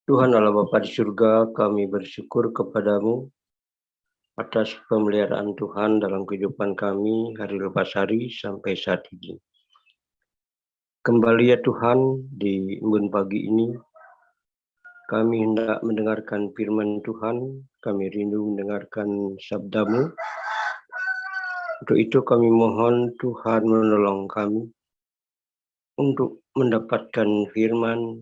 Tuhan Allah Bapa di surga, kami bersyukur kepadamu atas pemeliharaan Tuhan dalam kehidupan kami hari lepas hari sampai saat ini. Kembali ya Tuhan, di embun pagi ini, kami hendak mendengarkan firman Tuhan, kami rindu mendengarkan sabdamu. Untuk itu kami mohon Tuhan menolong kami untuk mendapatkan firman,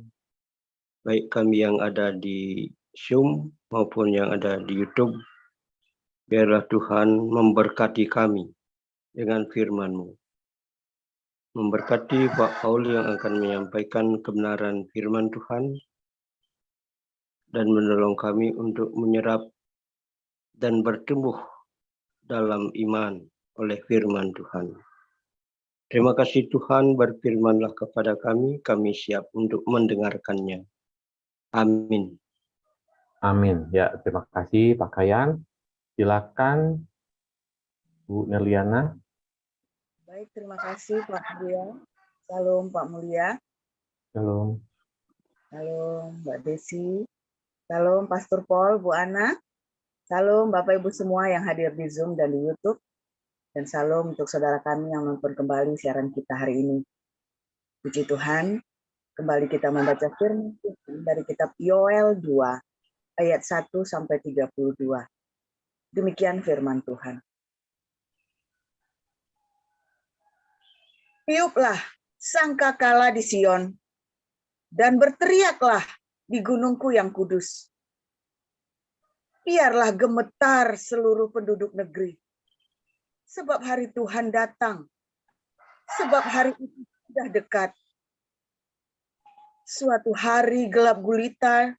baik kami yang ada di Zoom maupun yang ada di YouTube. Biarlah Tuhan memberkati kami dengan firman-Mu. Memberkati Pak Paul yang akan menyampaikan kebenaran firman Tuhan dan menolong kami untuk menyerap dan bertumbuh dalam iman oleh firman Tuhan. Terima kasih Tuhan, berfirmanlah kepada kami siap untuk mendengarkannya. Amin. Amin. Ya, terima kasih Pak Kayan. Silakan Bu Neliana. Baik, terima kasih Pak Mulia. Salam Pak Mulia. Shalom. Salam Mbak Desi. Salam Pastor Paul, Bu Ana. Salam Bapak Ibu semua yang hadir di Zoom dan di YouTube. Dan salam untuk saudara kami yang nonton kembali siaran kita hari ini. Puji Tuhan, kembali kita membaca firman Tuhan dari kitab Yoel 2 ayat 1 sampai 32. Demikian firman Tuhan. Tiuplah sangkakala di Sion, dan berteriaklah di gunungku yang kudus. Biarlah gemetar seluruh penduduk negeri, sebab hari Tuhan datang, sebab hari itu sudah dekat. Suatu hari gelap gulita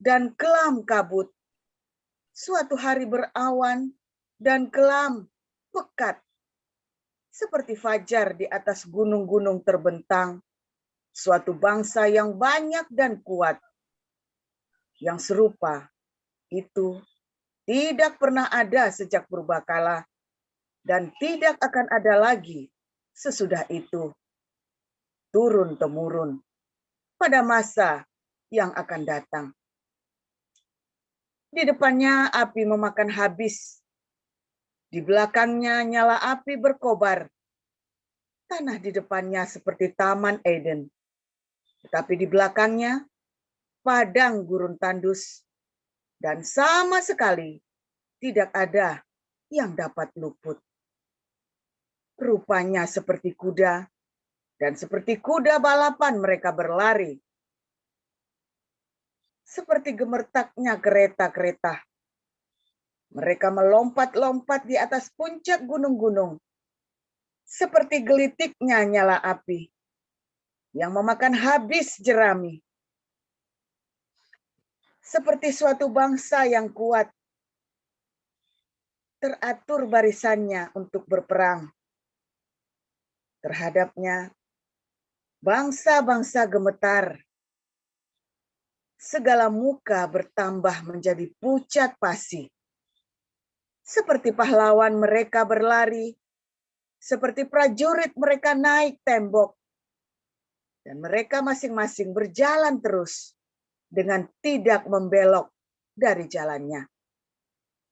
dan kelam kabut, suatu hari berawan dan kelam pekat, seperti fajar di atas gunung-gunung terbentang, suatu bangsa yang banyak dan kuat, yang serupa itu tidak pernah ada sejak purbakala dan tidak akan ada lagi sesudah itu, turun-temurun pada masa yang akan datang. Di depannya api memakan habis, di belakangnya nyala api berkobar. Tanah di depannya seperti Taman Eden, tetapi di belakangnya padang gurun tandus, dan sama sekali tidak ada yang dapat luput. Rupanya seperti kuda, dan seperti kuda balapan mereka berlari. Seperti gemertaknya kereta-kereta. Mereka melompat-lompat di atas puncak gunung-gunung. Seperti gelitiknya nyala api yang memakan habis jerami. Seperti suatu bangsa yang kuat, teratur barisannya untuk berperang. Terhadapnya, bangsa-bangsa gemetar. Segala muka bertambah menjadi pucat pasi. Seperti pahlawan mereka berlari, seperti prajurit mereka naik tembok. Dan mereka masing-masing berjalan terus dengan tidak membelok dari jalannya.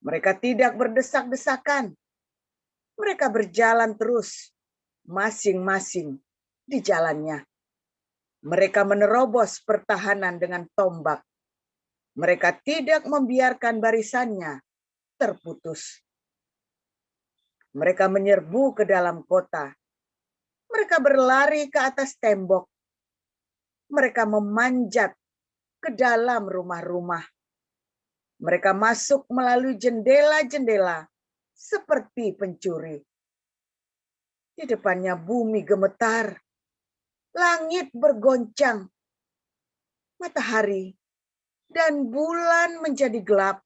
Mereka tidak berdesak-desakan. Mereka berjalan terus masing-masing di jalannya. Mereka menerobos pertahanan dengan tombak. Mereka tidak membiarkan barisannya terputus. Mereka menyerbu ke dalam kota. Mereka berlari ke atas tembok. Mereka memanjat ke dalam rumah-rumah. Mereka masuk melalui jendela-jendela seperti pencuri. Di depannya bumi gemetar. Langit bergoncang, matahari dan bulan menjadi gelap,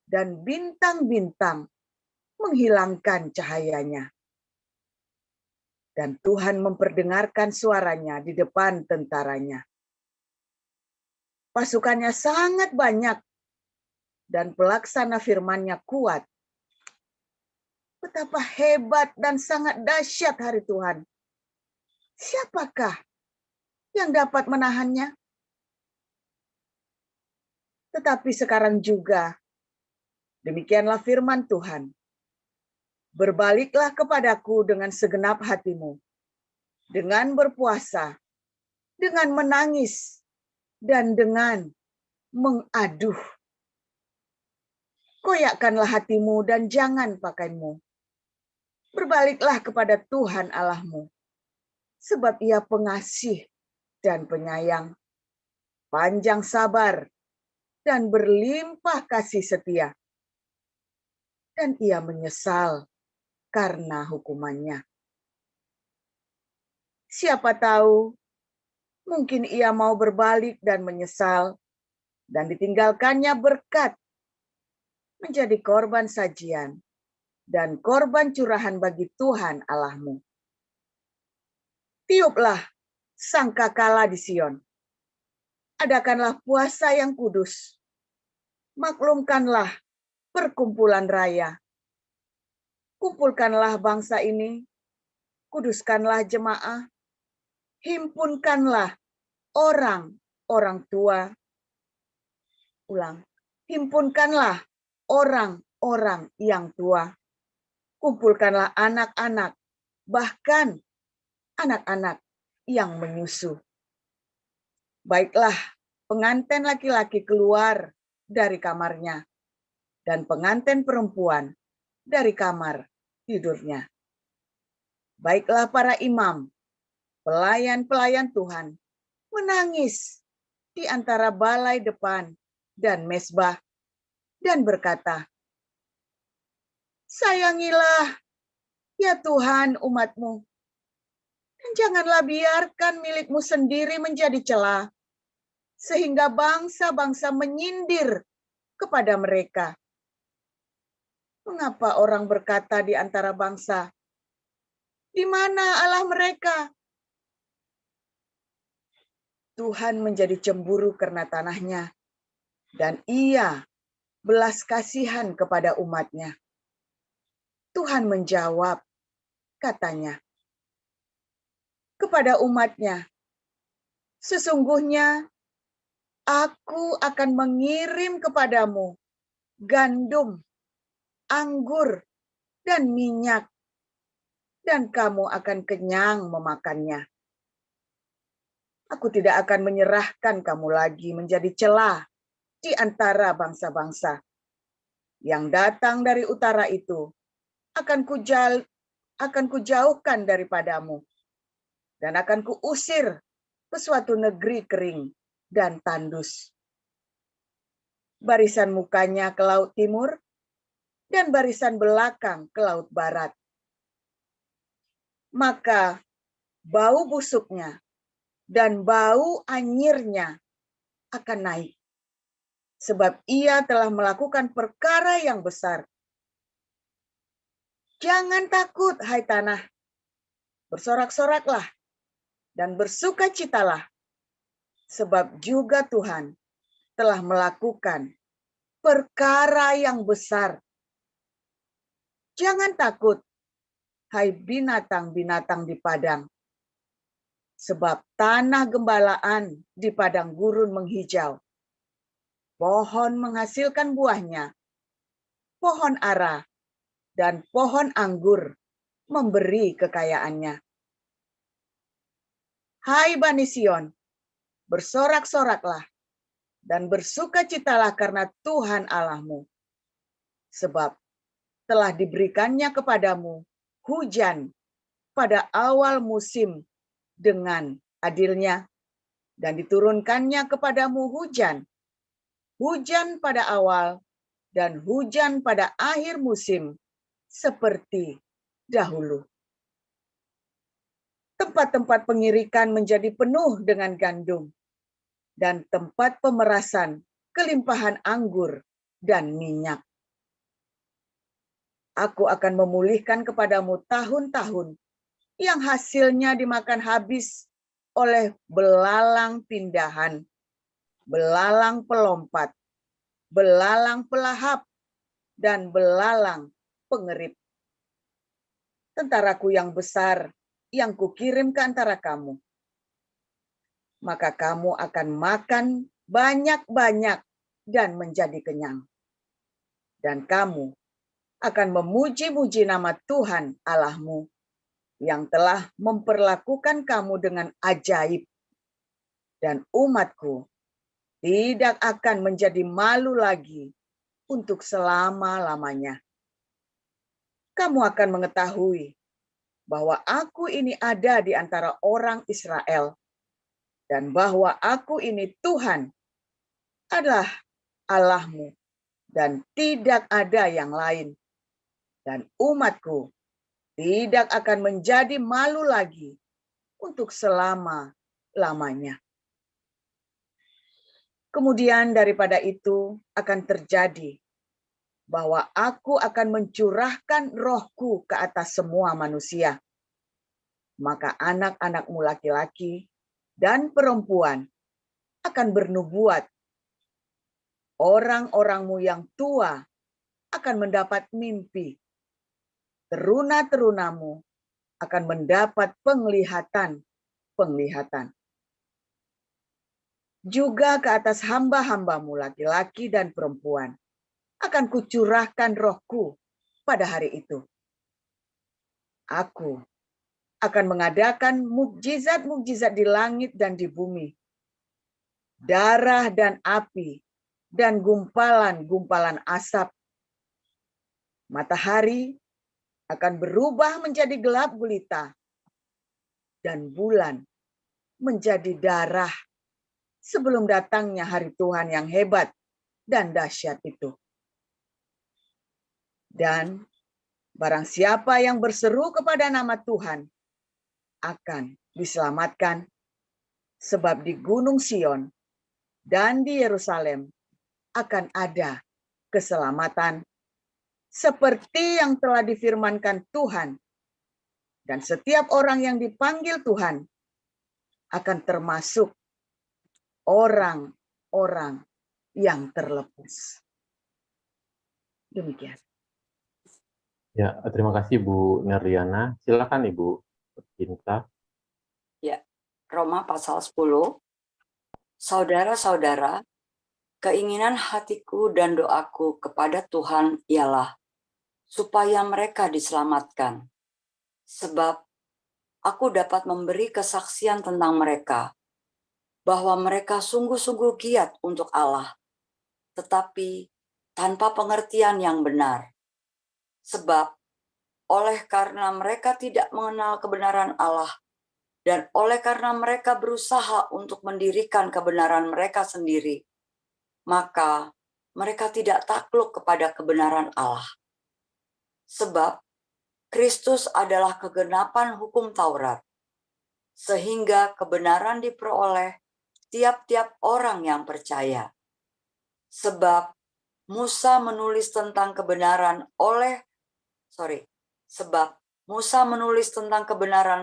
dan bintang-bintang menghilangkan cahayanya. Dan Tuhan memperdengarkan suaranya di depan tentaranya. Pasukannya sangat banyak, dan pelaksana firman-Nya kuat. Betapa hebat dan sangat dahsyat hari Tuhan. Siapakah yang dapat menahannya? tetapi sekarang juga demikianlah firman Tuhan. Berbaliklah kepadaku dengan segenap hatimu, dengan berpuasa, dengan menangis, dan dengan mengaduh. Koyakkanlah hatimu dan jangan pakaimu. Berbaliklah kepada Tuhan Allahmu, sebab Ia pengasih dan penyayang, panjang sabar, dan berlimpah kasih setia. Dan Ia menyesal karena hukumannya. Siapa tahu, mungkin Ia mau berbalik dan menyesal, dan ditinggalkannya berkat menjadi korban sajian dan korban curahan bagi Tuhan Allahmu. Tiuplah sangkakala di Sion. Adakanlah puasa yang kudus. Maklumkanlah perkumpulan raya. Kumpulkanlah bangsa ini. Kuduskanlah jemaah. Himpunkanlah orang tua. Ulang. Himpunkanlah orang yang tua. Kumpulkanlah anak-anak, bahkan anak-anak yang menyusu. Baiklah, pengantin laki-laki keluar dari kamarnya, dan pengantin perempuan dari kamar tidurnya. Baiklah para imam, pelayan-pelayan Tuhan, menangis di antara balai depan dan mezbah, dan berkata, sayangilah, ya Tuhan, umat-Mu, dan janganlah biarkan milik-Mu sendiri menjadi celah, sehingga bangsa-bangsa menyindir kepada mereka. Mengapa orang berkata di antara bangsa, di mana Allah mereka? Tuhan menjadi cemburu karena tanahnya, dan Ia belas kasihan kepada umat-Nya. Tuhan menjawab, katanya, kepada umat-Nya, sesungguhnya Aku akan mengirim kepadamu gandum, anggur, dan minyak, dan kamu akan kenyang memakannya. Aku tidak akan menyerahkan kamu lagi menjadi celah di antara bangsa-bangsa. Yang datang dari utara itu akan kujauhkan daripadamu, dan akan kuusir ke suatu negeri kering dan tandus. Barisan mukanya ke laut timur, dan barisan belakang ke laut barat. Maka bau busuknya dan bau anyirnya akan naik, sebab ia telah melakukan perkara yang besar. Jangan takut, hai tanah, bersorak-soraklah dan bersukacitalah, sebab juga Tuhan telah melakukan perkara yang besar. Jangan takut, hai binatang-binatang di padang, sebab tanah gembalaan di padang gurun menghijau. Pohon menghasilkan buahnya, pohon ara dan pohon anggur memberi kekayaannya. Hai Bani Sion, bersorak-soraklah dan bersukacitalah karena Tuhan Allahmu, sebab telah diberikannya kepadamu hujan pada awal musim dengan adilnya, dan diturunkannya kepadamu hujan pada awal dan hujan pada akhir musim seperti dahulu. Tempat-tempat pengirikan menjadi penuh dengan gandum, dan tempat pemerasan kelimpahan anggur dan minyak. Aku akan memulihkan kepadamu tahun-tahun yang hasilnya dimakan habis oleh belalang pindahan, belalang pelompat, belalang pelahap, dan belalang pengerip. Tentaraku yang besar yang kukirim ke antara kamu. Maka kamu akan makan banyak-banyak dan menjadi kenyang. Dan kamu akan memuji-muji nama Tuhan Allahmu yang telah memperlakukan kamu dengan ajaib. Dan umatku tidak akan menjadi malu lagi untuk selama-lamanya. Kamu akan mengetahui bahwa aku ini ada di antara orang Israel, dan bahwa aku ini Tuhan adalah Allahmu, dan tidak ada yang lain. Dan umatku tidak akan menjadi malu lagi untuk selama-lamanya. Kemudian daripada itu akan terjadi bahwa aku akan mencurahkan rohku ke atas semua manusia. Maka anak-anakmu laki-laki dan perempuan akan bernubuat. Orang-orangmu yang tua akan mendapat mimpi. Teruna-terunamu akan mendapat penglihatan. Juga ke atas hamba-hambamu laki-laki dan perempuan akan kucurahkan rohku pada hari itu. Aku akan mengadakan mukjizat-mukjizat di langit dan di bumi, darah dan api, dan gumpalan-gumpalan asap. Matahari akan berubah menjadi gelap gulita, dan bulan menjadi darah sebelum datangnya hari Tuhan yang hebat dan dahsyat itu. Dan barang siapa yang berseru kepada nama Tuhan akan diselamatkan, sebab di Gunung Sion dan di Yerusalem akan ada keselamatan, seperti yang telah difirmankan Tuhan. Dan setiap orang yang dipanggil Tuhan akan termasuk orang-orang yang terlepus. Demikian. Ya, terima kasih Bu Nerliana. Silakan Ibu Cinta. Ya, Roma pasal 10. Saudara-saudara, keinginan hatiku dan doaku kepada Tuhan ialah supaya mereka diselamatkan. Sebab aku dapat memberi kesaksian tentang mereka, bahwa mereka sungguh-sungguh giat untuk Allah, tetapi tanpa pengertian yang benar. Sebab oleh karena mereka tidak mengenal kebenaran Allah, dan oleh karena mereka berusaha untuk mendirikan kebenaran mereka sendiri, maka mereka tidak takluk kepada kebenaran Allah. Sebab Kristus adalah kegenapan hukum Taurat, sehingga kebenaran diperoleh tiap-tiap orang yang percaya. Sebab Musa menulis tentang kebenaran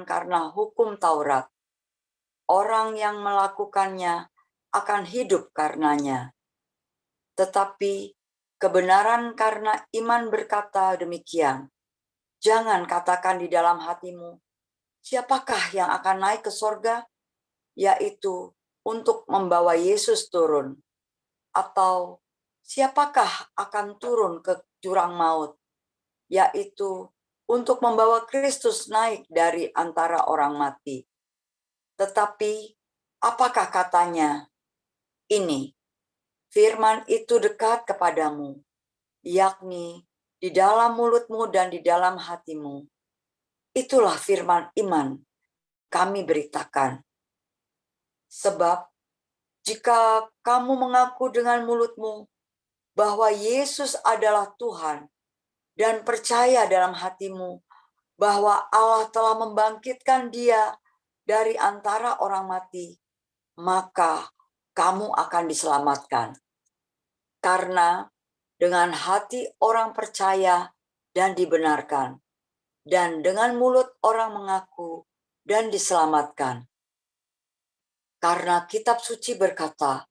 karena hukum Taurat. Orang yang melakukannya akan hidup karenanya. Tetapi kebenaran karena iman berkata demikian. Jangan katakan di dalam hatimu, siapakah yang akan naik ke sorga? Yaitu untuk membawa Yesus turun. Atau siapakah akan turun ke jurang maut? Yaitu untuk membawa Kristus naik dari antara orang mati. Tetapi apakah katanya? Ini, firman itu dekat kepadamu, yakni di dalam mulutmu dan di dalam hatimu. Itulah firman iman kami beritakan. Sebab jika kamu mengaku dengan mulutmu bahwa Yesus adalah Tuhan dan percaya dalam hatimu bahwa Allah telah membangkitkan Dia dari antara orang mati, maka kamu akan diselamatkan. Karena dengan hati orang percaya dan dibenarkan, dan dengan mulut orang mengaku dan diselamatkan. Karena kitab suci berkata,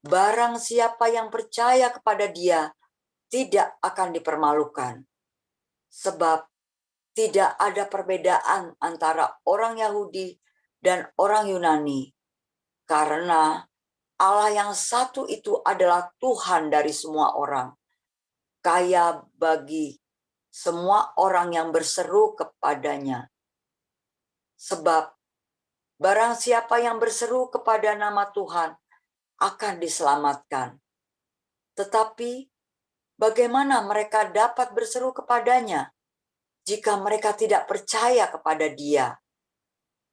barang siapa yang percaya kepada Dia tidak akan dipermalukan. Sebab tidak ada perbedaan antara orang Yahudi dan orang Yunani, karena Allah yang satu itu adalah Tuhan dari semua orang, kaya bagi semua orang yang berseru kepadanya. Sebab barang siapa yang berseru kepada nama Tuhan akan diselamatkan. Tetapi bagaimana mereka dapat berseru kepadanya jika mereka tidak percaya kepada Dia?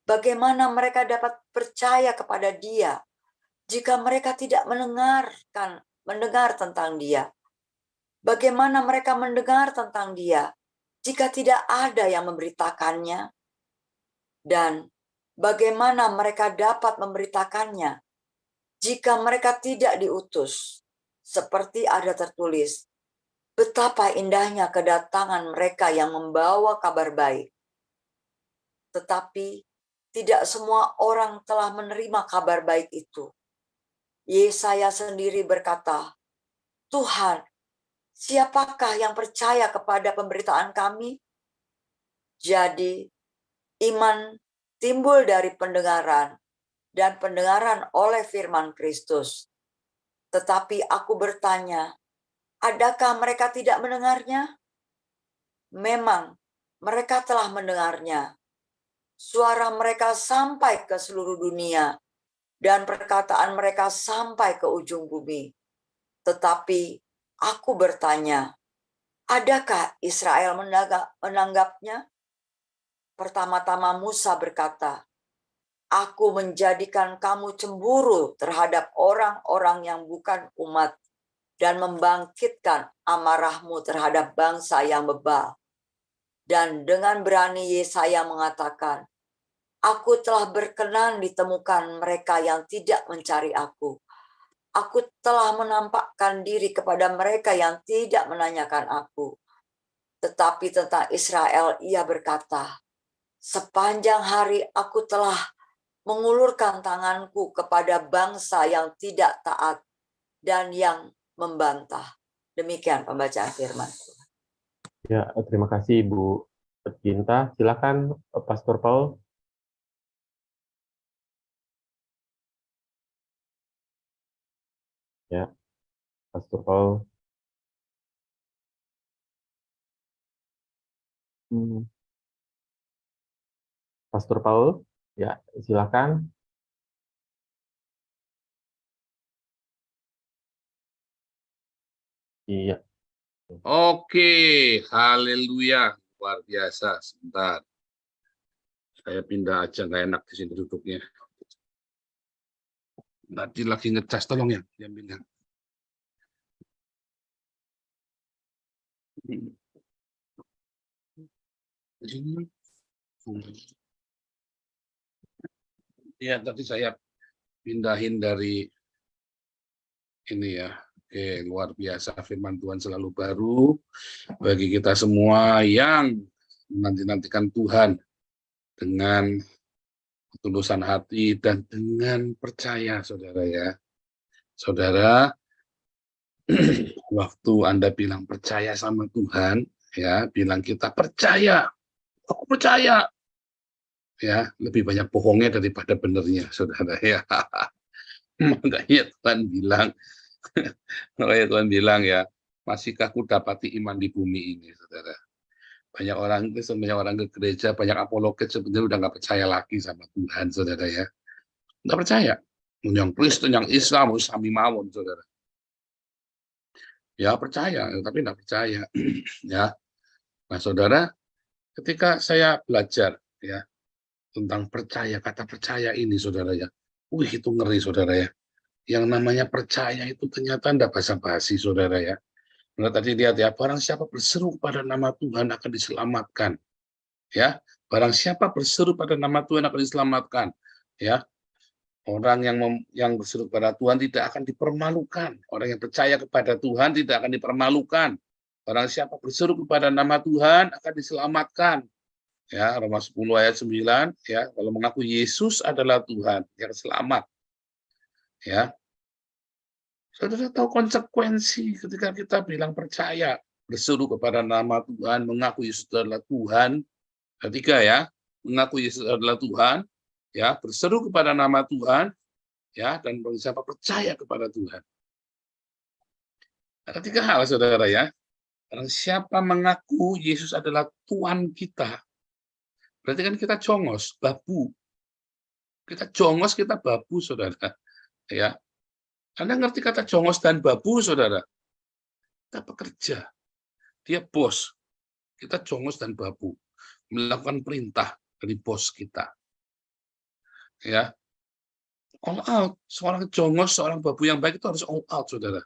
Bagaimana mereka dapat percaya kepada Dia jika mereka tidak mendengar tentang Dia? Bagaimana mereka mendengar tentang Dia jika tidak ada yang memberitakannya? Dan bagaimana mereka dapat memberitakannya jika mereka tidak diutus? Seperti ada tertulis, betapa indahnya kedatangan mereka yang membawa kabar baik. Tetapi tidak semua orang telah menerima kabar baik itu. Yesaya sendiri berkata, Tuhan, siapakah yang percaya kepada pemberitaan kami? Jadi, iman timbul dari pendengaran, dan pendengaran oleh firman Kristus. Tetapi aku bertanya, adakah mereka tidak mendengarnya? Memang, mereka telah mendengarnya. Suara mereka sampai ke seluruh dunia, dan perkataan mereka sampai ke ujung bumi. Tetapi aku bertanya, adakah Israel menanggapnya? Pertama-tama Musa berkata, aku menjadikan kamu cemburu terhadap orang-orang yang bukan umat dan membangkitkan amarahmu terhadap bangsa yang bebal. Dan dengan berani Yesaya mengatakan, aku telah berkenan ditemukan mereka yang tidak mencari aku. Aku telah menampakkan diri kepada mereka yang tidak menanyakan aku. Tetapi tentang Israel ia berkata, sepanjang hari aku telah mengulurkan tanganku kepada bangsa yang tidak taat dan yang membantah. Demikian pembacaan firman. Ya, terima kasih Ibu Tercinta. Silakan Pastor Paul. Ya, Pastor Paul. Pastor Paul, ya silakan. Iya. Oke, haleluya, luar biasa. Sebentar, saya pindah aja, nggak enak di sini duduknya. Tadi lagi ngecas, tolong ya, pindah. Ya, tadi saya pindahin dari ini ya. Oke, luar biasa, firman Tuhan selalu baru bagi kita semua yang menanti-nantikan Tuhan dengan ketulusan hati dan dengan percaya, saudara ya. Saudara, waktu Anda bilang percaya sama Tuhan, ya, bilang kita percaya, aku percaya, ya, lebih banyak bohongnya daripada benernya, saudara ya. Makanya Tuhan bilang, ya, masihkah ku dapati iman di bumi ini, saudara. Banyak orang ke gereja, banyak apologet sebenarnya udah nggak percaya lagi sama Tuhan, saudara ya. Nggak percaya. Yang Kristen, yang Islam, sami mawon, saudara. Ya percaya, tapi nggak percaya. Ya. Nah, saudara, ketika saya belajar ya tentang percaya, kata percaya ini, saudara ya, itu ngeri, saudara ya. Yang namanya percaya itu ternyata tidak basa-basi, saudara ya. Nah, tadi lihat ya, barang siapa berseru pada nama Tuhan akan diselamatkan. Ya, barang siapa berseru pada nama Tuhan akan diselamatkan. Ya, orang yang berseru pada Tuhan tidak akan dipermalukan. Orang yang percaya kepada Tuhan tidak akan dipermalukan. Barang siapa berseru kepada nama Tuhan akan diselamatkan. Ya, Roma 10 ayat 9, ya, kalau mengaku Yesus adalah Tuhan yang selamat. Ya. Saudara tahu konsekuensi ketika kita bilang percaya, berseru kepada nama Tuhan, mengaku Yesus adalah Tuhan. Ketiga ya, mengaku Yesus adalah Tuhan, ya, berseru kepada nama Tuhan, ya, dan barang siapa percaya kepada Tuhan. Ada 3 hal, saudara ya. Barang siapa mengaku Yesus adalah Tuhan kita, berarti kan kita jongos, babu. Kita jongos, kita babu, saudara. Ya, Anda ngerti kata jongos dan babu, saudara? Kita pekerja, dia bos. Kita jongos dan babu, melakukan perintah dari bos kita. Ya, all out. Seorang jongos, seorang babu yang baik itu harus all out, saudara.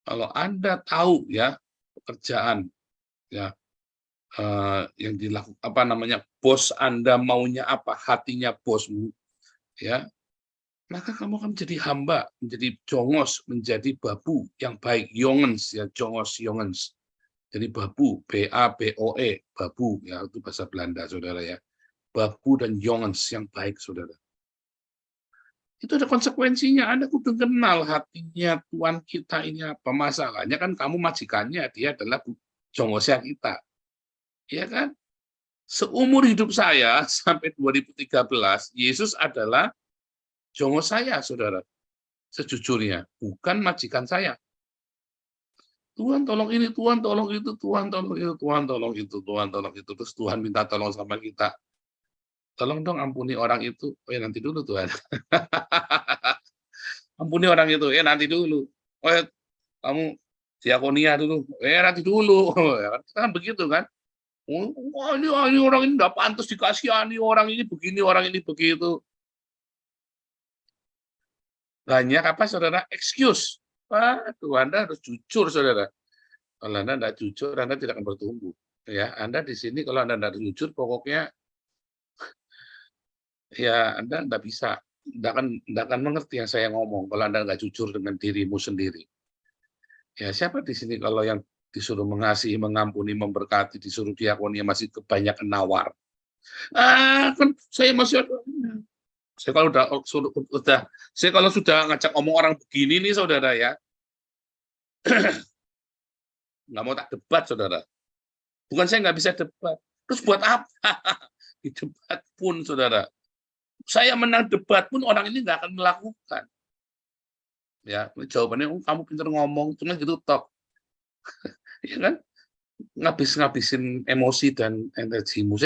Kalau Anda tahu ya pekerjaan ya yang dilakukan apa namanya bos Anda maunya apa, hatinya bosmu, ya, maka kamu akan menjadi hamba, menjadi jongos, menjadi babu yang baik, jongens ya, jongos jongens. Jadi babu, B-A-B-O-E, babu ya, itu bahasa Belanda, saudara ya. Babu dan jongens yang baik, saudara. Itu ada konsekuensinya. Anda kudu kenal hatinya Tuhan kita ini apa. Masalahnya kan kamu majikannya, dia adalah jongosnya kita. Ya kan? Seumur hidup saya sampai 2013, Yesus adalah jongos saya, saudara. Sejujurnya, bukan majikan saya. Tuhan tolong ini, Tuhan tolong itu, Tuhan tolong itu, Tuhan tolong itu, Tuhan tolong itu. Terus Tuhan minta tolong sama kita. Tolong dong ampuni orang itu. Oh ya nanti dulu Tuhan. Ampuni orang itu. Ya nanti dulu. Oh ya, kamu diakonia dulu. Ya nanti dulu. Kan begitu kan. Wah, ini orang ini nggak pantas dikasihani, orang ini begini, orang ini begitu. Banyak apa, saudara? Excuse. Tuhan, Anda harus jujur, saudara. Kalau Anda tidak jujur, Anda tidak akan bertumbuh. Ya, Anda di sini kalau Anda tidak jujur, pokoknya ya Anda tidak bisa, tidak akan mengerti yang saya ngomong kalau Anda nggak jujur dengan dirimu sendiri. Ya, siapa di sini kalau yang disuruh mengasihi, mengampuni, memberkati, disuruh diakoni masih kebanyakan nawar? Kan saya masih ada. Saya kalau sudah ngajak ngomong orang begini nih, saudara ya, nggak mau tak debat, saudara. Bukan saya nggak bisa debat. Terus buat apa? Di debat pun, saudara. Saya menang debat pun orang ini nggak akan melakukan. Ya, jawabannya kamu pintar ngomong, cuma gitu tok. Ya kan? Ngabisin emosi dan energimu.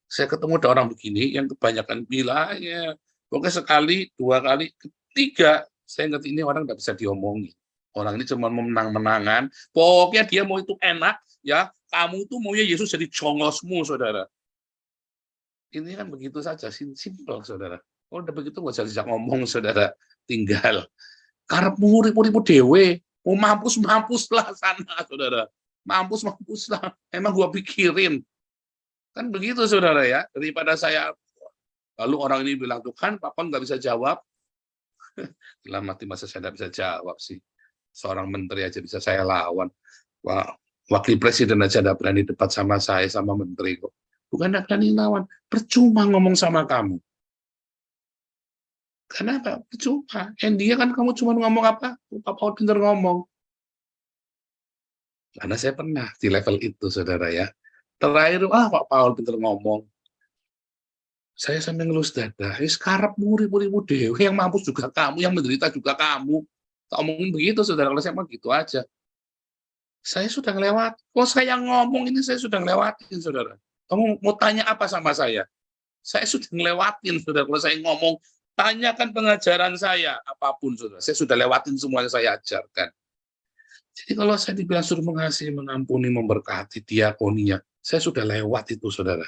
Saya ketemu ada orang begini yang kebanyakan bilang ya, pokoknya sekali, 2 kali, ketiga saya ngerti ini orang nggak bisa diomongin. Orang ini cuma menang-menangan. Pokoknya dia mau itu enak, ya. Kamu tuh maunya Yesus jadi jongosmu, saudara. Ini kan begitu saja, simpel, saudara. Kalau udah begitu nggak usah ngomong, saudara. Tinggal. Karepmu ribu-ribu dewe, mau mampus-mampuslah sana, saudara. Mampus-mampuslah. Emang gua pikirin. Kan begitu, saudara ya. Daripada saya, lalu orang ini bilang, tuh kan, Papa nggak bisa jawab. Dalam hati masa saya nggak bisa jawab sih. Seorang menteri aja bisa saya lawan. Wah, wakil presiden aja nggak berani debat sama saya, sama menteri kok. Bukan nggak berani lawan, percuma ngomong sama kamu. Kenapa? Percuma. Dia kan kamu cuma ngomong apa? Papa pintar ngomong. Karena saya pernah di level itu, saudara ya. Terakhir, Pak Paul pintar ngomong. Saya sampai ngelus dada. Karepmu ribu-ribu dewe, yang mampus juga kamu, yang menderita juga kamu. Tak omongin begitu, saudara. Kalau saya mau gitu aja. Saya sudah ngelewat. Kalau saya ngomong ini, saya sudah ngelewatin, saudara. Kamu mau tanya apa sama saya? Saya sudah ngelewatin, saudara. Kalau saya ngomong, tanyakan pengajaran saya, apapun, saudara. Saya sudah lewatin semua yang saya ajarkan. Jadi kalau saya dibilang suruh mengasihi, mengampuni, memberkati, diakonia, saya sudah lewat itu, saudara.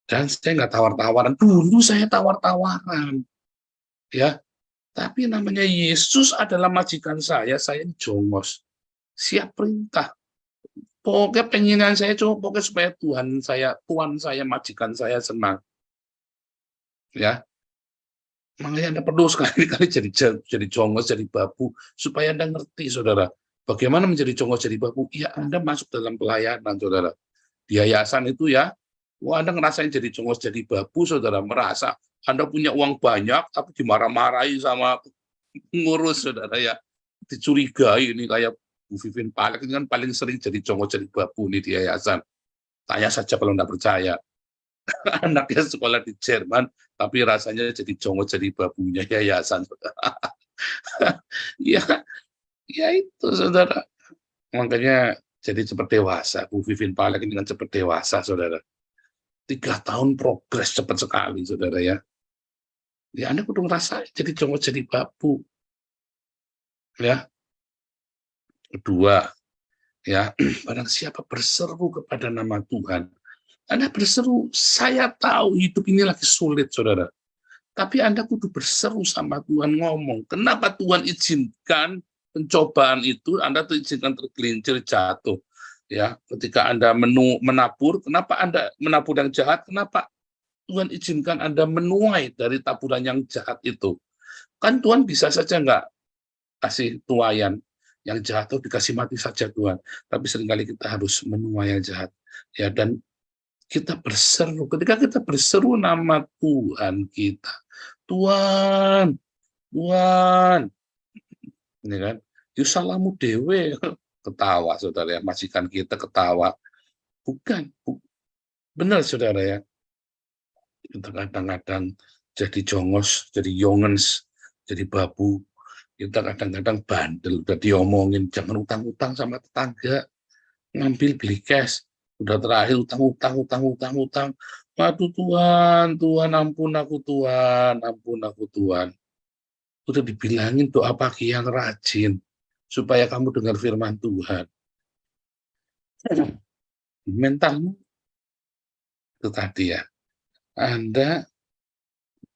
Dan saya nggak tawar-tawaran. Dulu saya tawar-tawaran. Ya, tapi namanya Yesus adalah majikan saya jongos. Siap perintah. Pokoknya pengenan saya cuma pokoknya supaya Tuhan saya, majikan saya senang. Ya. Makanya Anda perlu sekali-kali jadi jongos, jadi babu, supaya Anda ngerti, saudara. Bagaimana menjadi jongos, jadi babu? Ya, Anda masuk dalam pelayanan, saudara. Di yayasan itu ya, Anda ngerasain jadi jongos, jadi babu, saudara. Merasa Anda punya uang banyak, tapi dimarah-marahi sama pengurus, saudara ya. Dicurigai ini kayak Bu Vivin Palek, ini kan paling sering jadi jongos, jadi babu nih di yayasan. Tanya saja kalau Anda percaya. Anaknya sekolah di Jerman, tapi rasanya jadi jongo jadi babunya yayasan. Ya, ya itu saudara. Makanya jadi cepat dewasa. Bu Vivin Palek ini kan cepat dewasa, saudara. 3 tahun progres cepat sekali, saudara ya. Ya Anda kudu ngerasa jadi jongo jadi babu. Ya. Kedua, ya, barang siapa berseru kepada nama Tuhan, Anda berseru, saya tahu hidup ini lagi sulit, saudara. Tapi Anda kudu berseru sama Tuhan, ngomong. Kenapa Tuhan izinkan pencobaan itu, Anda izinkan tergelincir jatuh. Ya, ketika Anda menabur, kenapa Anda menabur yang jahat? Kenapa Tuhan izinkan Anda menuai dari taburan yang jahat itu? Kan Tuhan bisa saja nggak kasih tuaian yang jahat, itu dikasih mati saja Tuhan. Tapi seringkali kita harus menuai yang jahat. Ya, dan kita berseru, ketika kita berseru nama Tuhan kita, Tuhan, Tuhan, ini kan, Yusalamu dewe, ketawa saudara ya, majikan kita ketawa, bukan, benar saudara ya, kita kadang-kadang jadi jongos, jadi yongens, jadi babu, kita kadang-kadang bandel, udah diomongin, jangan utang-utang sama tetangga, ngambil beli cash, udah terakhir utang. Waduh Tuhan, Tuhan ampun aku Tuhan, ampun aku Tuhan. Udah dibilangin doa pagi yang rajin, supaya kamu dengar firman Tuhan. Mentalmu itu tadi ya, Anda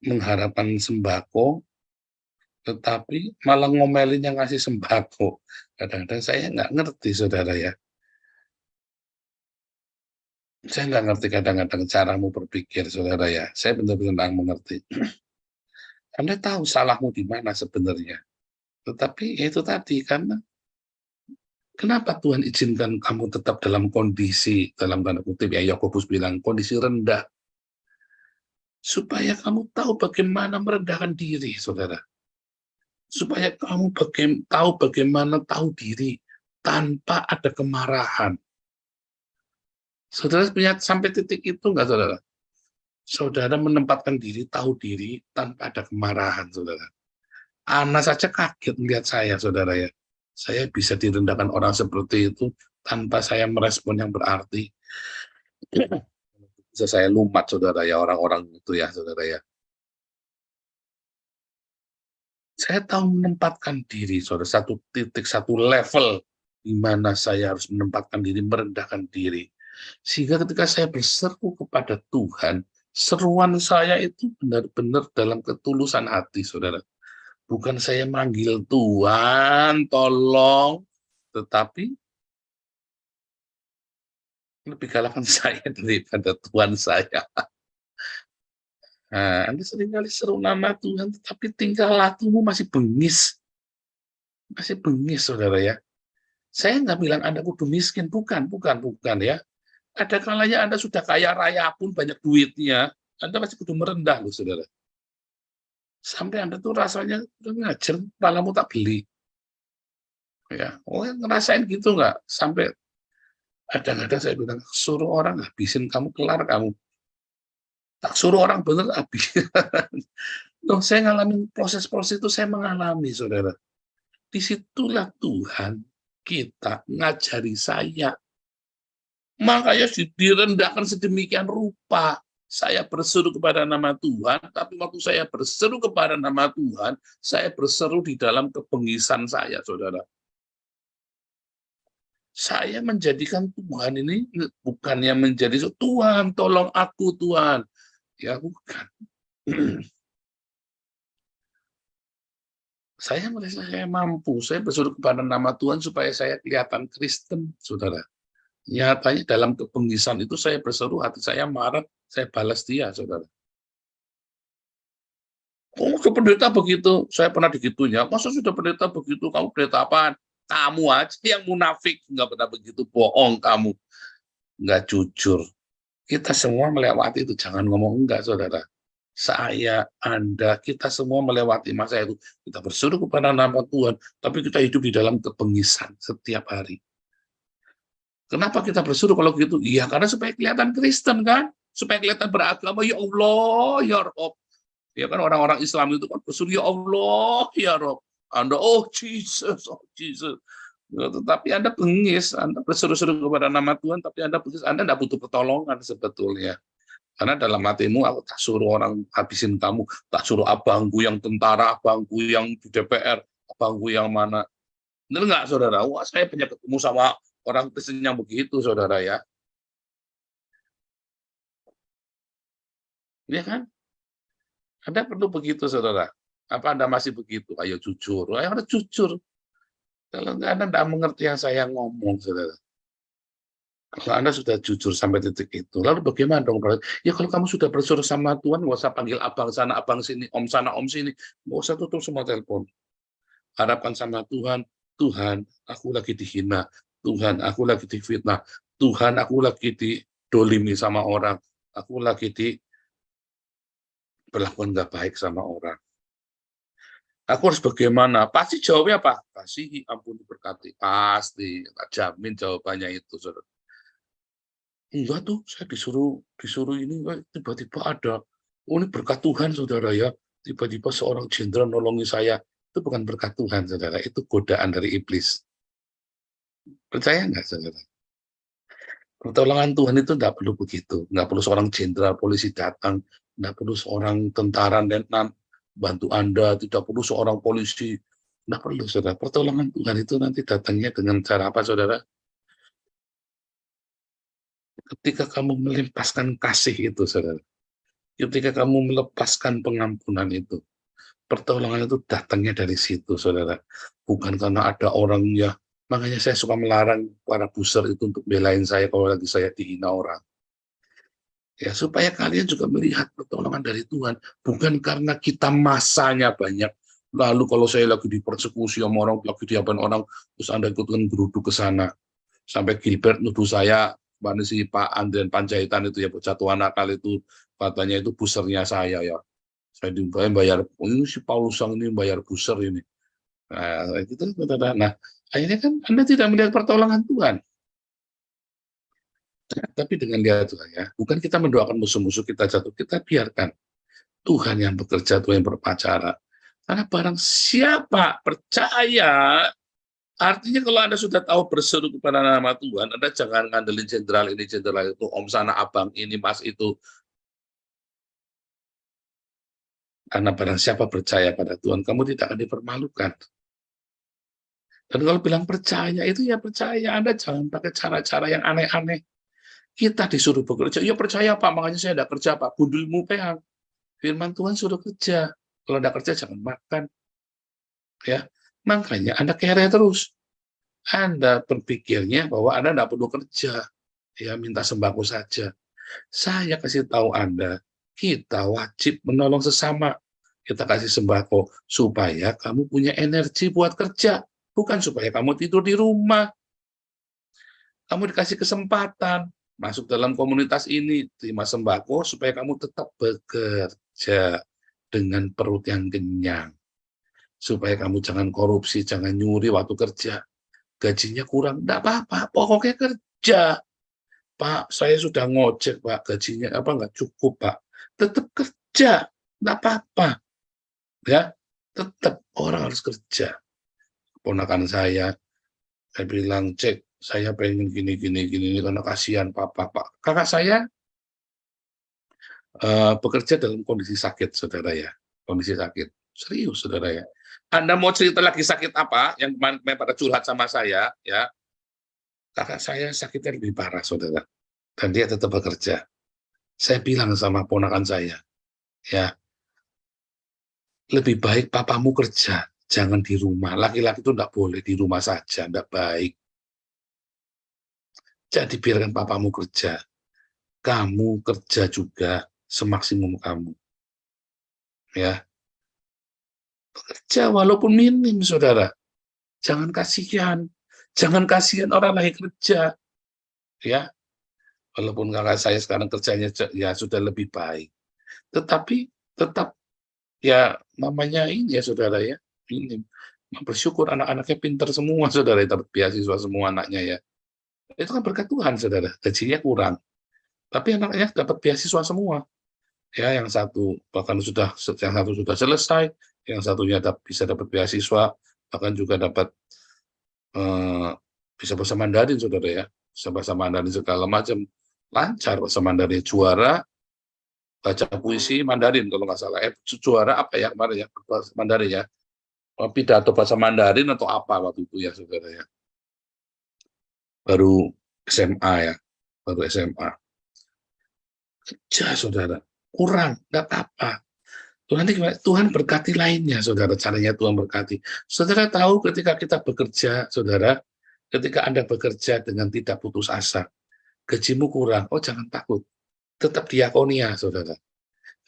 mengharapkan sembako, tetapi malah ngomelin yang ngasih sembako. Kadang-kadang saya nggak ngerti saudara ya. Saya nggak ngerti kadang-kadang caramu berpikir, saudara ya. Saya benar-benar nggak mengerti. Anda tahu salahmu di mana sebenarnya. Tetapi itu tadi, karena kenapa Tuhan izinkan kamu tetap dalam kondisi, dalam tanda kutip ya, Yakobus bilang, kondisi rendah. Supaya kamu tahu bagaimana merendahkan diri, saudara. Supaya kamu tahu bagaimana tahu diri tanpa ada kemarahan. Saudara punya sampai titik itu enggak, saudara? Saudara menempatkan diri, tahu diri, tanpa ada kemarahan, saudara. Ana saja kaget melihat saya, saudara ya. Saya bisa direndahkan orang seperti itu, tanpa saya merespon yang berarti. Bisa saya lumat, saudara ya, orang-orang itu ya, saudara ya. Saya tahu menempatkan diri, saudara, satu titik, satu level, di mana saya harus menempatkan diri, merendahkan diri. Sehingga ketika saya berseru kepada Tuhan, seruan saya itu benar-benar dalam ketulusan hati, saudara. Bukan saya manggil Tuhan, tolong, tetapi lebih galakan saya daripada Tuhan saya. Nah, Anda seringkali seru nama Tuhan, tetapi tingkah lakumu masih bengis. Masih bengis, saudara ya. Saya nggak bilang Anda kudu miskin, bukan ya. Ada kalanya Anda sudah kaya raya pun, banyak duitnya, Anda masih kudu merendah loh, saudara. Sampai Anda tuh rasanya udah ngajar, palamu tak beli. Ya, ngerasain gitu nggak? Sampai kadang-kadang saya bilang, suruh orang habisin kamu, kelar kamu. Tak suruh orang bener habis. Loh, saya ngalamin proses-proses itu, saya mengalami, saudara. Disitulah Tuhan kita ngajari saya. Makanya direndahkan sedemikian rupa. Saya berseru kepada nama Tuhan, tapi waktu saya berseru kepada nama Tuhan, saya berseru di dalam kebengisan saya, saudara. Saya menjadikan Tuhan ini bukannya menjadi Tuhan, tolong aku Tuhan. Ya bukan. Saya merasa saya mampu, saya berseru kepada nama Tuhan supaya saya kelihatan Kristen, saudara. Nyatanya dalam kebengisan itu saya berseru, hati saya marah, saya balas dia, saudara. Oh, sudah pendeta begitu, saya pernah digitunya. Masa sudah pendeta begitu, kamu pendeta apaan? Kamu aja yang munafik, nggak pernah begitu, bohong kamu. Nggak jujur. Kita semua melewati itu, jangan ngomong enggak, saudara. Saya, Anda, kita semua melewati masa itu. Kita berseru kepada nama Tuhan, tapi kita hidup di dalam kebengisan setiap hari. Kenapa kita berseru kalau gitu? Iya, karena supaya kelihatan Kristen kan? supaya kelihatan beragama. Ya Allah, ya Rob. Ya kan orang-orang Islam itu kan berseru, ya Allah, ya Rob. Anda, oh Jesus, oh Jesus. Ya, tetapi Anda bengis, Anda berseru-seru kepada nama Tuhan, tapi Anda bengis, Anda tidak butuh pertolongan sebetulnya. Karena dalam hatimu, aku tak suruh orang habisin kamu, tak suruh abangku yang tentara, abangku yang di DPR, abangku yang mana. Benar nggak, saudara? Wah, saya punya ketemu sama orang Kristen yang begitu, saudara ya. Iya kan? Anda perlu begitu, saudara. Apa Anda masih begitu? Ayo jujur. Ayo Anda jujur. Kalau Anda tidak mengerti yang saya ngomong, saudara. Kalau Anda sudah jujur sampai titik itu, lalu bagaimana dong? Ya kalau kamu sudah bersuruh sama Tuhan, nggak usah panggil abang sana, abang sini, om sana, om sini. Nggak usah tutup semua telepon. Harapkan sama Tuhan, Tuhan, aku lagi dihina. Tuhan, aku lagi difitnah. Tuhan, aku lagi didolimi sama orang. Aku lagi diperlakukan nggak baik sama orang. Aku harus bagaimana? Pasti jawabnya apa? Kasih, ampun, diberkati. Pasti, tak jamin jawabannya itu, saudara. Enggak tuh, saya disuruh ini, tiba-tiba ada. Oh, ini berkat Tuhan, saudara ya. Tiba-tiba seorang jenderal nolongi saya. Itu bukan berkat Tuhan, saudara. Itu godaan dari iblis. Percaya nggak, saudara? Pertolongan Tuhan itu nggak perlu begitu. Nggak perlu seorang jenderal polisi datang. Nggak perlu seorang tentara dan bantu Anda. Tidak perlu seorang polisi. Nggak perlu, saudara. Pertolongan Tuhan itu nanti datangnya dengan cara apa, saudara? Ketika kamu melepaskan kasih itu, saudara. Ketika kamu melepaskan pengampunan itu. Pertolongan itu datangnya dari situ, saudara. Bukan karena ada orang ya. Makanya saya suka melarang para buser itu untuk belain saya kalau lagi saya dihina orang. Ya, supaya kalian juga melihat pertolongan dari Tuhan. Bukan karena kita masanya banyak. Lalu kalau saya lagi dipersekusi sama orang, lagi diapain orang, terus Anda ikutkan geruduk ke sana. Sampai Gilbert nuduh saya, mana si Pak Andrian Panjaitan itu ya, Jatuhan Nakal itu, katanya itu busernya saya ya. Saya bayar, ini si Paulus Sang ini bayar buser ini. Nah, itu nah, akhirnya kan Anda tidak melihat pertolongan Tuhan. Nah, tapi dengan lihat Tuhan ya, bukan kita mendoakan musuh-musuh kita jatuh, kita biarkan Tuhan yang bekerja, Tuhan yang berpacara. Karena barang siapa percaya, artinya kalau Anda sudah tahu berseru kepada nama Tuhan, Anda jangan ngandelin jenderal ini, jenderal itu, om sana, abang ini, mas itu. Karena barang siapa percaya pada Tuhan, kamu tidak akan dipermalukan. Dan kalau bilang percaya, itu ya percaya. Anda jangan pakai cara-cara yang aneh-aneh. Kita disuruh bekerja, ya percaya Pak, makanya saya tidak kerja Pak, bundulmu peang. Firman Tuhan suruh kerja. Kalau tidak kerja, jangan makan. Ya, makanya Anda kere terus. Anda berpikirnya bahwa Anda tidak perlu kerja. Ya, minta sembako saja. Saya kasih tahu Anda, kita wajib menolong sesama. Kita kasih sembako supaya kamu punya energi buat kerja. Bukan supaya kamu tidur di rumah. Kamu dikasih kesempatan masuk dalam komunitas ini, terima sembako supaya kamu tetap bekerja dengan perut yang kenyang. Supaya kamu jangan korupsi, jangan nyuri waktu kerja. Gajinya kurang, enggak apa-apa, pokoknya kerja. Pak, saya sudah ngojek, Pak, gajinya apa enggak cukup, Pak. Tetap kerja, enggak apa-apa. Ya, tetap orang harus kerja. Ponakan saya bilang, cek, saya pengen gini karena kasihan Papa, Pak. Kakak saya bekerja dalam kondisi sakit, saudara ya. Kondisi sakit. Serius, saudara ya. Anda mau cerita lagi sakit apa yang kemarin pada curhat sama saya, ya. Kakak saya sakitnya lebih parah, saudara. Dan dia tetap bekerja. Saya bilang sama ponakan saya, ya, lebih baik papamu kerja, jangan di rumah. Laki-laki itu enggak boleh di rumah saja, enggak baik. Jadi biarkan papamu kerja. Kamu kerja juga semaksimum kamu. Ya. Kerja walaupun minim, saudara. Jangan kasihan. Jangan kasihan orang lagi kerja. Ya. Walaupun kakak saya sekarang kerjanya ya sudah lebih baik. Tetapi tetap ya namanya ini ya saudara ya. Ini bersyukur anak-anaknya pintar semua, saudara. Dapat beasiswa semua anaknya ya. Itu kan berkat Tuhan, saudara. Gajinya kurang. Tapi anaknya dapat beasiswa semua. Ya, yang satu sudah selesai, yang satunya bisa dapat beasiswa, bahkan juga dapat bisa bahasa Mandarin, saudara ya, bisa bahasa Mandarin segala macam, lancar bahasa Mandarin, juara baca puisi Mandarin kalau nggak salah, juara apa ya kemarin ya, bahasa Mandarin ya, pidato bahasa Mandarin atau apa waktu itu ya, saudara ya, baru SMA ya, baru SMA. Kerja, saudara, kurang, nggak apa-apa. Tuhan berkati lainnya, saudara. Caranya Tuhan berkati. Saudara tahu ketika kita bekerja, saudara, ketika Anda bekerja dengan tidak putus asa, gajimu kurang, oh jangan takut. Tetap diakonia, saudara.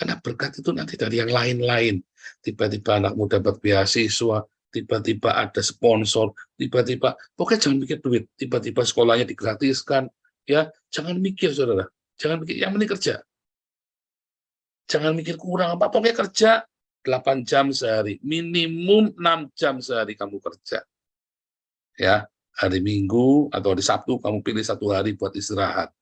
Karena berkat itu nanti dari yang lain-lain. Tiba-tiba anakmu dapat beasiswa, tiba-tiba ada sponsor, tiba-tiba, pokoknya jangan mikir duit, tiba-tiba sekolahnya digratiskan, ya, jangan mikir, saudara. Jangan mikir, yang penting kerja. Jangan mikir kurang apa, pokoknya kerja 8 jam sehari, minimum 6 jam sehari kamu kerja. Ya, hari Minggu atau hari Sabtu kamu pilih 1 hari buat istirahat.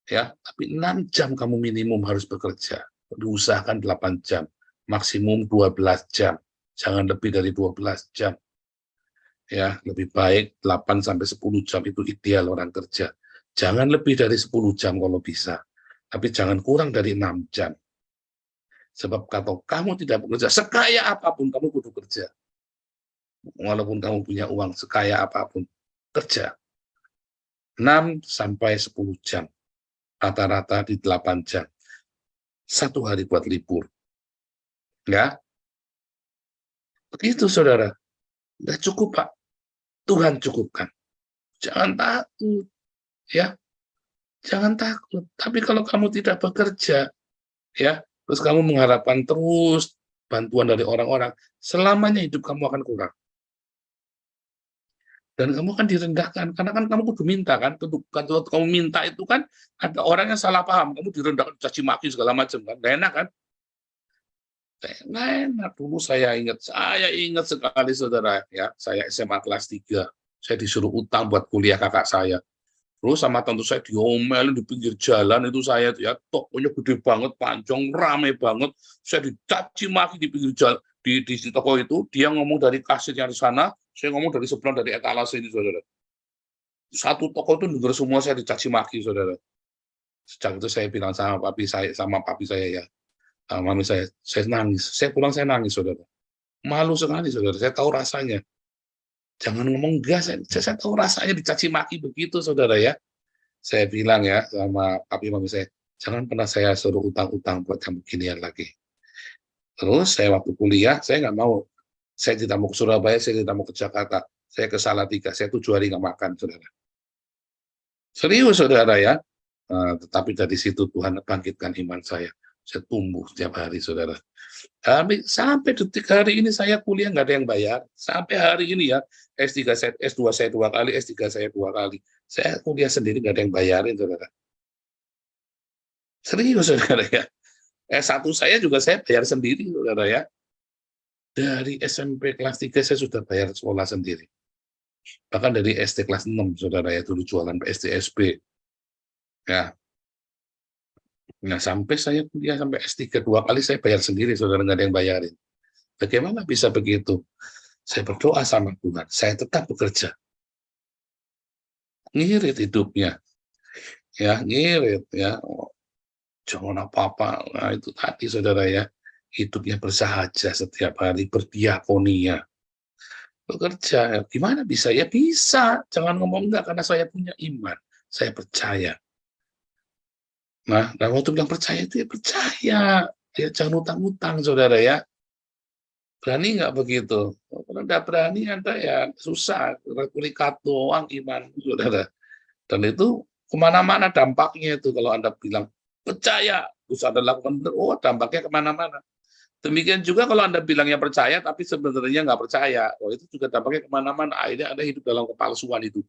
Ya, tapi 6 jam kamu minimum harus bekerja. Diusahakan 8 jam, maksimum 12 jam. Jangan lebih dari 12 jam. Ya, lebih baik 8 sampai 10 jam itu ideal orang kerja. Jangan lebih dari 10 jam kalau bisa. Tapi jangan kurang dari 6 jam. Sebab kalau kamu tidak bekerja, sekaya apapun kamu kudu kerja. Walaupun kamu punya uang sekaya apapun, kerja. 6 sampai 10 jam. Rata-rata di 8 jam. 1 hari buat libur. Ya. Begitu, saudara. Nggak cukup, Pak. Tuhan cukupkan. Jangan takut. Ya. Jangan takut. Tapi kalau kamu tidak bekerja, ya, terus kamu mengharapkan terus bantuan dari orang-orang, selamanya hidup kamu akan kurang. Dan kamu akan direndahkan, karena kan kamu kudu minta kan, kalau kamu minta itu kan ada orang yang salah paham, kamu direndahkan, caci maki segala macam kan, gak enak kan? Gak enak. Dulu saya ingat sekali, saudara ya, saya SMA kelas 3, saya disuruh utang buat kuliah kakak saya. Terus sama tentu saya diomelin di pinggir jalan itu, saya ya tokonya gede banget, panjang, rame banget. Saya dicaci maki di pinggir jalan di toko itu. Dia ngomong dari kasirnya di sana, saya ngomong dari sebelah dari etalase ini, saudara. Satu toko itu dengar semua saya dicaci maki, saudara. Sejak itu saya bilang sama papi saya ya, mami saya nangis. Saya pulang saya nangis, saudara. Malu sekali, saudara. Saya tahu rasanya. Jangan ngomong enggak, saya tahu rasanya dicaci maki begitu, saudara ya. Saya bilang ya sama papi mami saya, jangan pernah saya suruh utang-utang buat yang beginian lagi. Terus saya waktu kuliah, saya nggak mau. Saya tidak mau ke Surabaya, saya tidak mau ke Jakarta. Saya ke Salatiga, saya 7 hari nggak makan, saudara. Serius, saudara ya. Tetapi dari situ Tuhan bangkitkan iman saya. Saya tumbuh setiap hari, saudara. Sampai detik hari ini saya kuliah nggak ada yang bayar. Sampai hari ini ya, S2 saya 2 kali, S3 saya 2 kali. Saya kuliah sendiri nggak ada yang bayarin, saudara. Serius, saudara ya. S1 saya juga saya bayar sendiri, saudara ya. Dari SMP kelas 3 saya sudah bayar sekolah sendiri. Bahkan dari SD kelas 6, saudara ya, dulu jualan SD-SB. Ya. Nah, sampai saya kuliah sampai S3 2 kali saya bayar sendiri, saudara, nggak ada yang bayarin. Bagaimana bisa begitu? Saya berdoa sama Tuhan, saya tetap bekerja. Ngirit hidupnya. Ya, ngirit ya. Jangan apa-apa. Nah, itu tadi, saudara ya. Hidupnya bersahaja setiap hari, berdiakonia. Bekerja, gimana bisa? Ya bisa. Jangan ngomong enggak, karena saya punya iman. Saya percaya. Nah, waktu bilang percaya itu ya percaya. Ya, jangan utang-utang, saudara ya. Berani nggak begitu? Kalau nggak berani, Anda ya susah. Kurikat doang iman, saudara. Dan itu kemana-mana dampaknya itu. Kalau Anda bilang percaya, terus Anda lakukan, oh dampaknya kemana-mana. Demikian juga kalau Anda bilangnya percaya, tapi sebenarnya nggak percaya. Oh, itu juga dampaknya kemana-mana. Akhirnya Anda hidup dalam kepalsuan itu.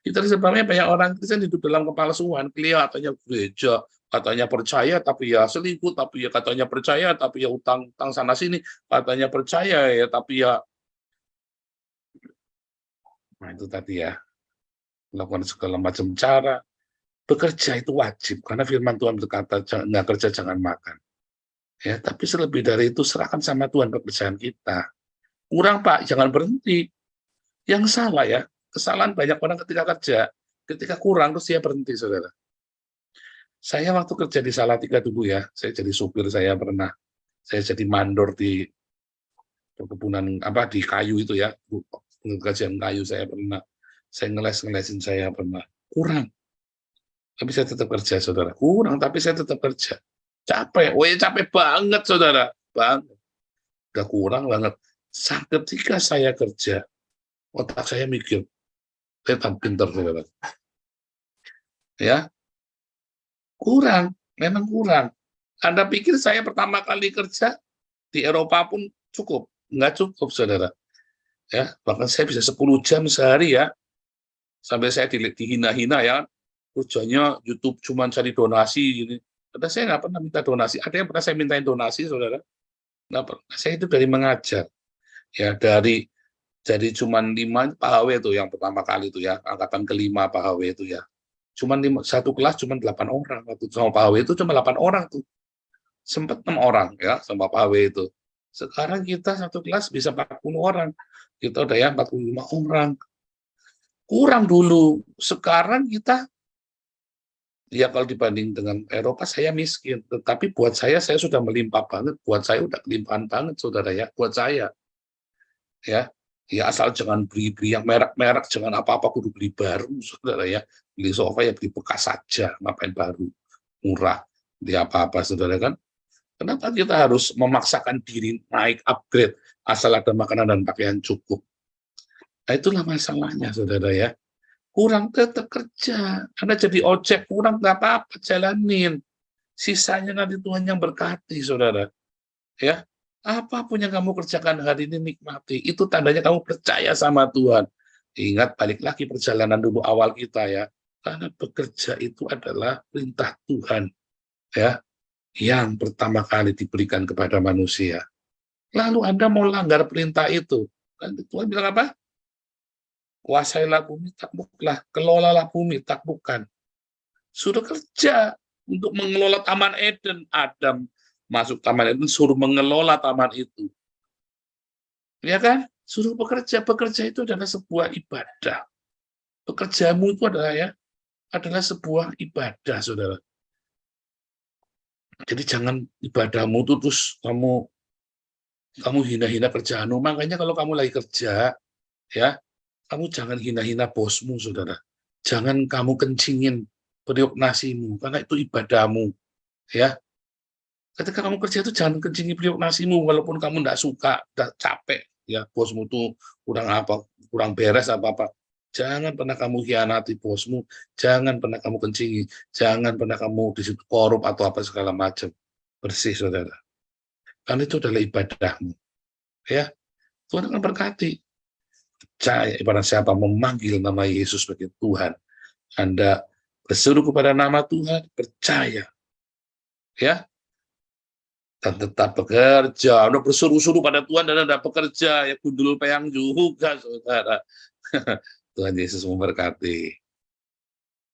Itu sebabnya banyak orang Kristen hidup dalam kepalsuan. Kelihatannya gereja, katanya percaya, tapi ya selingkuh, tapi ya katanya percaya, tapi ya utang sana sini, katanya percaya ya, tapi ya. Nah itu tadi ya, melakukan segala macam cara. bekerja itu wajib, karena firman Tuhan berkata, nggak kerja jangan makan. Ya, tapi selebih dari itu serahkan sama Tuhan pekerjaan kita. Kurang Pak, jangan berhenti. Yang salah ya, kesalahan banyak orang ketika kerja, ketika kurang terus dia berhenti, saudara. Saya waktu kerja di Salatiga dulu ya, saya jadi supir, saya jadi mandor di perkebunan di kayu itu ya, pengerjaan kayu saya pernah, saya ngelesin saya pernah. Kurang, tapi saya tetap kerja, saudara. Kurang, tapi saya tetap kerja. Capek, capek banget, saudara, banget. Udah kurang banget. Saat ketika saya kerja, otak saya mikir, saya tambah pintar, saudara. Ya, kurang, memang kurang. Anda pikir saya pertama kali kerja di Eropa pun cukup? Nggak cukup, saudara. Ya, bahkan saya bisa 10 jam sehari ya, sampai saya dihina-hina ya, kerjanya YouTube cuma cari donasi gini. Karena saya nggak pernah minta donasi. Ada yang pernah saya mintain donasi, saudara? Nggak pernah. Saya itu dari mengajar. Ya, jadi cuma 5 Pak HW itu yang pertama kali itu ya, angkatan kelima Pak HW itu ya. Cuman satu kelas cuma 8 orang. Waktu sama Pak HW itu cuma 8 orang tuh. Sempat 6 orang ya sama Pak HW itu. Sekarang kita satu kelas bisa 40 orang. Kita udah ya 45 orang. Kurang dulu. Sekarang kita ya kalau dibanding dengan Eropa saya miskin. Tetapi buat saya sudah melimpah banget. Buat saya udah kelimpahan banget, saudara ya. Buat saya. Ya, asal jangan beli yang merek-merek, jangan apa-apa kudu beli baru, saudara ya. Beli sofa ya beli bekas saja, ngapain baru, murah, beli apa-apa, saudara kan. Kenapa kita harus memaksakan diri naik upgrade asal ada makanan dan pakaian cukup? Nah, itulah masalahnya, saudara ya. Kurang tetap kerja, Anda jadi ojek kurang nggak apa-apa, jalanin. Sisanya nanti Tuhan yang berkati, saudara. Ya, apapun yang kamu kerjakan hari ini nikmati. Itu tandanya kamu percaya sama Tuhan. Ingat, balik lagi perjalanan dulu awal kita ya. Karena bekerja itu adalah perintah Tuhan. Ya, yang pertama kali diberikan kepada manusia. Lalu Anda mau langgar perintah itu. Tuhan bilang apa? Kuasailah bumi, takluklah. Kelolalah bumi, taklukkan. Suruh kerja untuk mengelola Taman Eden. Adam masuk Taman Eden, suruh mengelola taman itu. Ya kan? Suruh bekerja. Bekerja itu adalah sebuah ibadah. Pekerjaanmu itu adalah sebuah ibadah, saudara. Jadi jangan ibadahmu itu terus kamu hina-hina kerjaanmu. Makanya kalau kamu lagi kerja, ya, kamu jangan hina-hina bosmu, saudara. Jangan kamu kencingin periuk nasimu, karena itu ibadahmu. Ya, ketika kamu kerja itu jangan kencingin periuk nasimu, walaupun kamu tidak suka, tidak capek, ya bosmu tuh kurang beres apa-apa. Jangan pernah kamu hianati bosmu, jangan pernah kamu kencingi, jangan pernah kamu disitu korup atau apa segala macam. Bersih, saudara. Karena itu adalah ibadahmu. Ya, Tuhan akan berkati. Percaya kepada siapa memanggil nama Yesus sebagai Tuhan. Anda berseru kepada nama Tuhan, percaya. Ya, dan tetap bekerja. Anda berseru-seru pada Tuhan dan Anda bekerja. Ya, gundul peyang juga, saudara. Tuhan Yesus memberkati.